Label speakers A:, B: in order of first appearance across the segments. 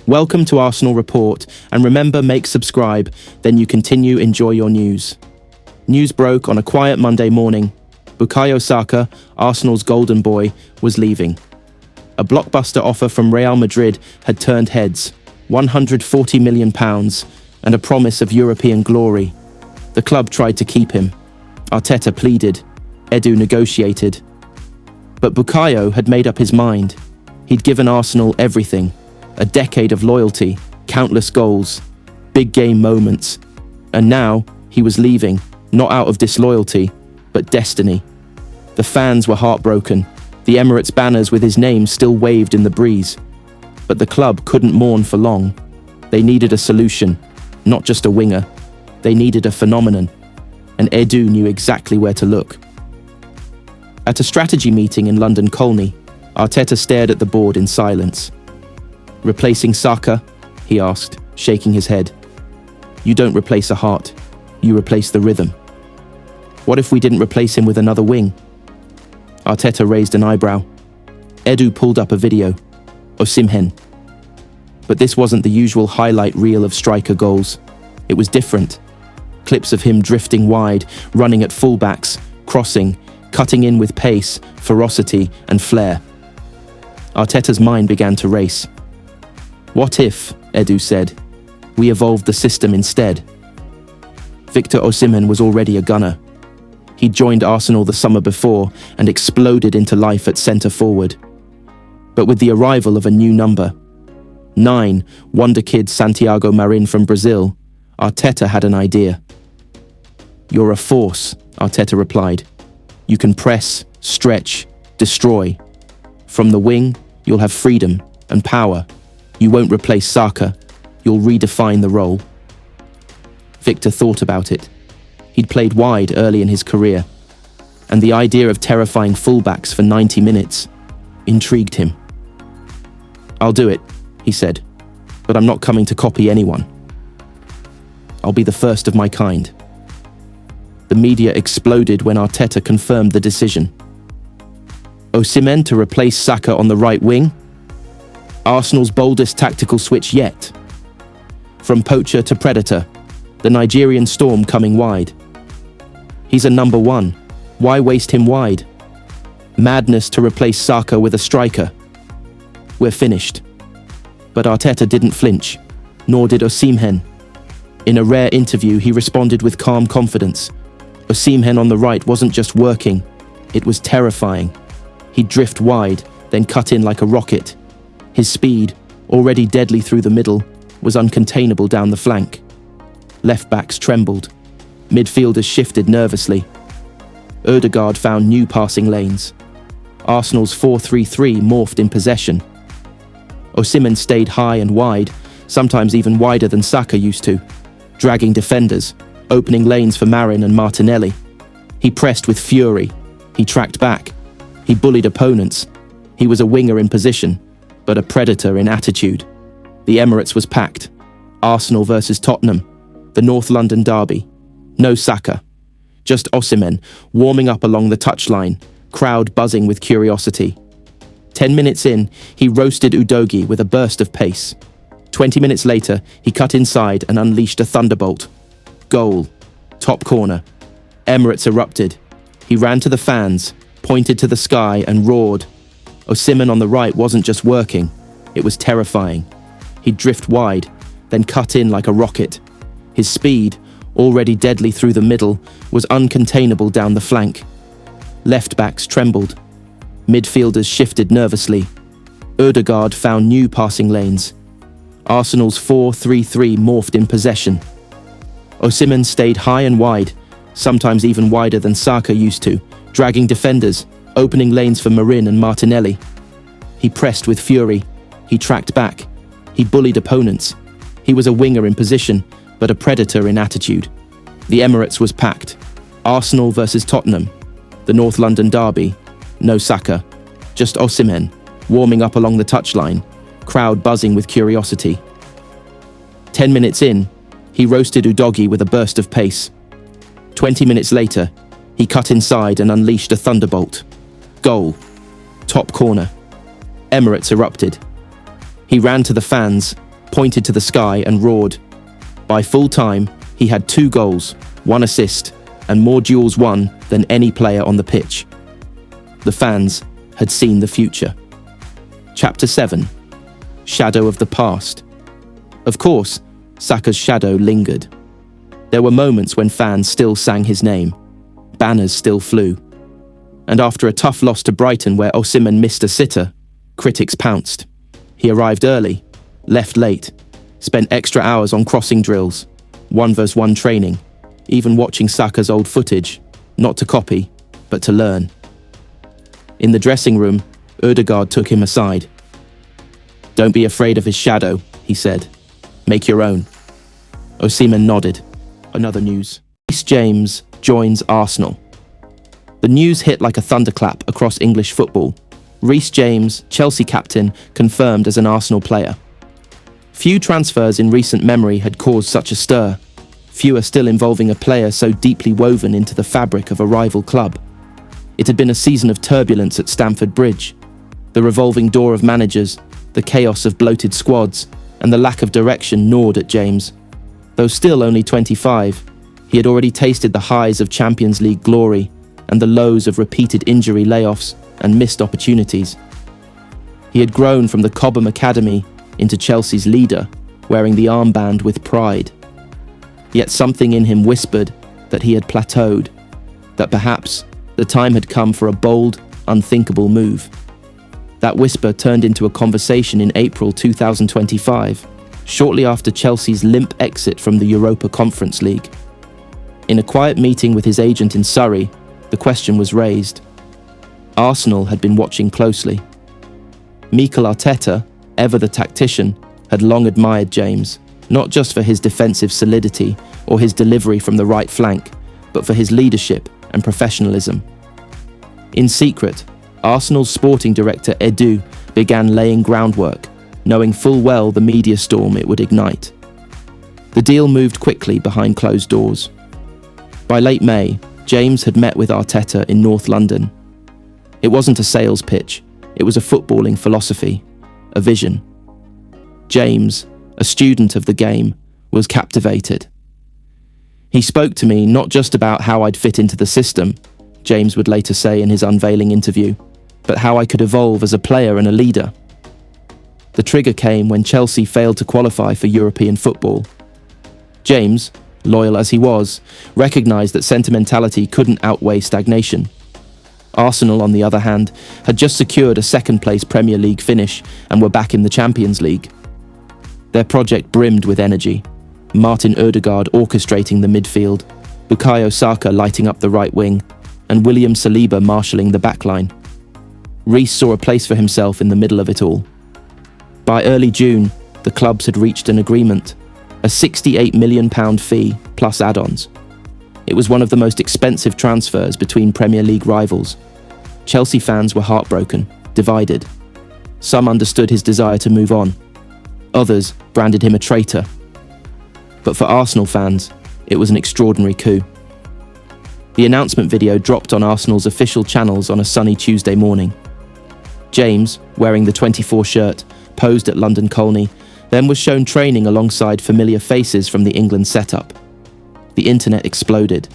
A: Welcome to Arsenal Report, and remember, make subscribe, then you continue enjoy your news. News broke on a quiet Monday morning. Bukayo Saka, Arsenal's golden boy, was leaving. A blockbuster offer from Real Madrid had turned heads, £140 million, and a promise of European glory. The club tried to keep him. Arteta pleaded. Edu negotiated. But Bukayo had made up his mind. He'd given Arsenal everything. A decade of loyalty, countless goals, big game moments. And now, he was leaving, not out of disloyalty, but destiny. The fans were heartbroken. The Emirates banners with his name still waved in the breeze. But the club couldn't mourn for long. They needed a solution, not just a winger. They needed a phenomenon. And Edu knew exactly where to look. At a strategy meeting in London Colney, Arteta stared at the board in silence. "Replacing Saka?" he asked, shaking his head. "You don't replace a heart, you replace the rhythm. What if we didn't replace him with another wing?" Arteta raised an eyebrow. Edu pulled up a video. Osimhen. But this wasn't the usual highlight reel of striker goals. It was different. Clips of him drifting wide, running at fullbacks, crossing, cutting in with pace, ferocity, and flair. Arteta's mind began to race. "What if," Edu said, "we evolved the system instead?" Victor Osimhen was already a gunner. He'd joined Arsenal the summer before and exploded into life at centre-forward. But with the arrival of a new number, 9, wonder kid Santiago Marin from Brazil, Arteta had an idea. "You're a force," Arteta replied. "You can press, stretch, destroy. From the wing, you'll have freedom and power. You won't replace Saka, you'll redefine the role." Victor thought about it. He'd played wide early in his career, and the idea of terrifying fullbacks for 90 minutes intrigued him. "I'll do it," he said, "but I'm not coming to copy anyone. I'll be the first of my kind." The media exploded when Arteta confirmed the decision. Osimhen to replace Saka on the right wing? Arsenal's boldest tactical switch yet. From poacher to predator, the Nigerian storm coming wide. He's a number one. Why waste him wide? Madness to replace Saka with a striker. We're finished. But Arteta didn't flinch, nor did Osimhen. In a rare interview, he responded with calm confidence. Osimhen on the right wasn't just working, it was terrifying. He'd drift wide, then cut in like a rocket. His speed, already deadly through the middle, was uncontainable down the flank. Left-backs trembled. Midfielders shifted nervously. Odegaard found new passing lanes. Arsenal's 4-3-3 morphed in possession. Osimhen stayed high and wide, sometimes even wider than Saka used to, dragging defenders, opening lanes for Marin and Martinelli. He pressed with fury. He tracked back. He bullied opponents. He was a winger in position, but a predator in attitude. The Emirates was packed. Arsenal versus Tottenham, the North London derby. No Saka. Just Osimhen, warming up along the touchline, crowd buzzing with curiosity. 10 minutes in, he roasted Udogie with a burst of pace. 20 minutes later, he cut inside and unleashed a thunderbolt. Goal. Top corner. Emirates erupted. He ran to the fans, pointed to the sky and roared. Osimhen on the right wasn't just working, it was terrifying. He'd drift wide, then cut in like a rocket. His speed, already deadly through the middle, was uncontainable down the flank. Left-backs trembled. Midfielders shifted nervously. Odegaard found new passing lanes. Arsenal's 4-3-3 morphed in possession. Osimhen stayed high and wide, sometimes even wider than Saka used to, dragging defenders, opening lanes for Marin and Martinelli. He pressed with fury. He tracked back. He bullied opponents. He was a winger in position, but a predator in attitude. The Emirates was packed. Arsenal versus Tottenham, the North London derby. No Saka, just Osimhen, warming up along the touchline, crowd buzzing with curiosity. 10 minutes in, he roasted Udogie with a burst of pace. 20 minutes later, he cut inside and unleashed a thunderbolt. Goal. Top corner. Emirates erupted. He ran to the fans, pointed to the sky and roared. By full time, he had 2 goals, 1 assist, and more duels won than any player on the pitch. The fans had seen the future. Chapter 7. Shadow of the Past. Of course, Saka's shadow lingered. There were moments when fans still sang his name. Banners still flew. And after a tough loss to Brighton where Osimhen missed a sitter, critics pounced. He arrived early, left late, spent extra hours on crossing drills, 1v1 training, even watching Saka's old footage, not to copy, but to learn. In the dressing room, Ødegaard took him aside. "Don't be afraid of his shadow," he said. "Make your own." Osimhen nodded. Another news. Reece James joins Arsenal. The news hit like a thunderclap across English football. Reece James, Chelsea captain, confirmed as an Arsenal player. Few transfers in recent memory had caused such a stir, fewer still involving a player so deeply woven into the fabric of a rival club. It had been a season of turbulence at Stamford Bridge. The revolving door of managers, the chaos of bloated squads, and the lack of direction gnawed at James. Though still only 25, he had already tasted the highs of Champions League glory and the lows of repeated injury layoffs and missed opportunities. He had grown from the Cobham Academy into Chelsea's leader, wearing the armband with pride. Yet something in him whispered that he had plateaued, that perhaps the time had come for a bold, unthinkable move. That whisper turned into a conversation in April 2025, shortly after Chelsea's limp exit from the Europa Conference League. In a quiet meeting with his agent in Surrey, the question was raised. Arsenal had been watching closely. Mikel Arteta, ever the tactician, had long admired James, not just for his defensive solidity or his delivery from the right flank, but for his leadership and professionalism. In secret, Arsenal's sporting director Edu began laying groundwork, knowing full well the media storm it would ignite. The deal moved quickly behind closed doors. By late May, James had met with Arteta in North London. It wasn't a sales pitch, it was a footballing philosophy, a vision. James, a student of the game, was captivated. He spoke to me not just about how I'd fit into the system, James would later say in his unveiling interview, but how I could evolve as a player and a leader. The trigger came when Chelsea failed to qualify for European football. James, loyal as he was, recognised that sentimentality couldn't outweigh stagnation. Arsenal, on the other hand, had just secured a second-place Premier League finish and were back in the Champions League. Their project brimmed with energy. Martin Ødegaard orchestrating the midfield, Bukayo Saka lighting up the right wing, and William Saliba marshalling the backline. Reece saw a place for himself in the middle of it all. By early June, the clubs had reached an agreement, a £68 million fee plus add-ons. It was one of the most expensive transfers between Premier League rivals. Chelsea fans were heartbroken, divided. Some understood his desire to move on. Others branded him a traitor. But for Arsenal fans, it was an extraordinary coup. The announcement video dropped on Arsenal's official channels on a sunny Tuesday morning. James, wearing the 24 shirt, posed at London Colney, then was shown training alongside familiar faces from the England setup. The internet exploded.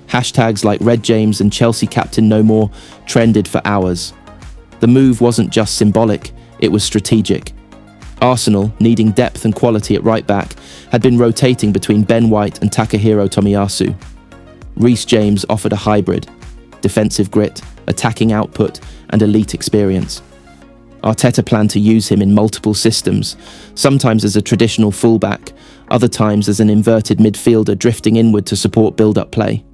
A: Hashtags like Red James and Chelsea Captain No More trended for hours. The move wasn't just symbolic, it was strategic. Arsenal, needing depth and quality at right back, had been rotating between Ben White and Takahiro Tomiyasu. Reece James offered a hybrid: defensive grit, attacking output, and elite experience. Arteta planned to use him in multiple systems, sometimes as a traditional fullback, other times as an inverted midfielder drifting inward to support build-up play.